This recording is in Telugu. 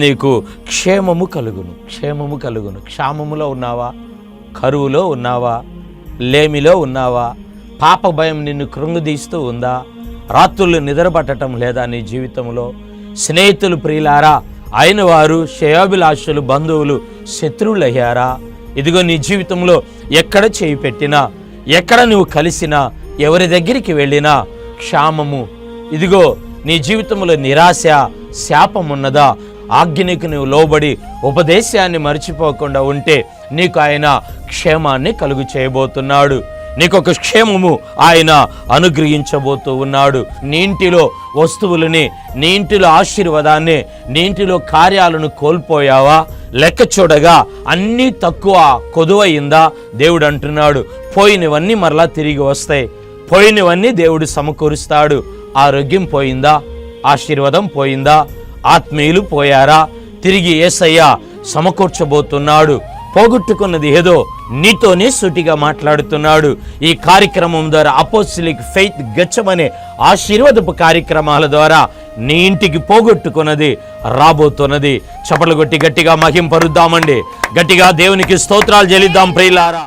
నీకు క్షేమము కలుగును, క్షేమము కలుగును. క్షామములో ఉన్నావా, కరువులో ఉన్నావా, లేమిలో ఉన్నావా, పాప భయం నిన్ను కృంగుదీస్తూ ఉందా, రాత్రులు నిద్రపట్టడం లేదా నీ జీవితంలో? స్నేహితులు ప్రియులారా, అయిన వారు శ్రేయోభిలాషులు బంధువులు శత్రువులయ్యారా? ఇదిగో నీ జీవితంలో ఎక్కడ చేయి పెట్టినా, ఎక్కడ నువ్వు కలిసినా, ఎవరి దగ్గరికి వెళ్ళినా క్షామము. ఇదిగో నీ జీవితంలో నిరాశ, శాపం ఉన్నదా? ఆజ్ఞకు నువ్వు లోబడి ఉపదేశాన్ని మర్చిపోకుండా ఉంటే నీకు ఆయన క్షేమాన్ని కలుగు చేయబోతున్నాడు. నీకొక క్షేమము ఆయన అనుగ్రహించబోతూ ఉన్నాడు. నీ ఇంటిలో వస్తువులని, నీ ఇంటిలో ఆశీర్వాదాన్ని, నీ ఇంటిలో కార్యాలను కోల్పోయావా? లెక్క చూడగా అన్నీ తక్కువ కొదువయిందా? దేవుడు అంటున్నాడు, పోయినవన్నీ మరలా తిరిగి వస్తాయి. పోయినవన్నీ దేవుడు సమకూరుస్తాడు. ఆరోగ్యం పోయిందా? ఆశీర్వాదం పోయిందా? ఆత్మీయులు పోయారా? తిరిగి యేసయ్య సమకూర్చబోతున్నాడు. పోగొట్టుకున్నది ఏదో నీతోనే సూటిగా మాట్లాడుతున్నాడు. ఈ కార్యక్రమం ద్వారా అపోస్టలిక్ ఫెయిత్ గెచ్చమనే ఆశీర్వాదపు కార్యక్రమాల ద్వారా నీ ఇంటికి పోగొట్టుకున్నది రాబోతున్నది. చప్పట్లు కొట్టి గట్టిగా మహింపరుద్దామండి. గట్టిగా దేవునికి స్తోత్రాలు చెల్లిద్దాం ప్రియులారా.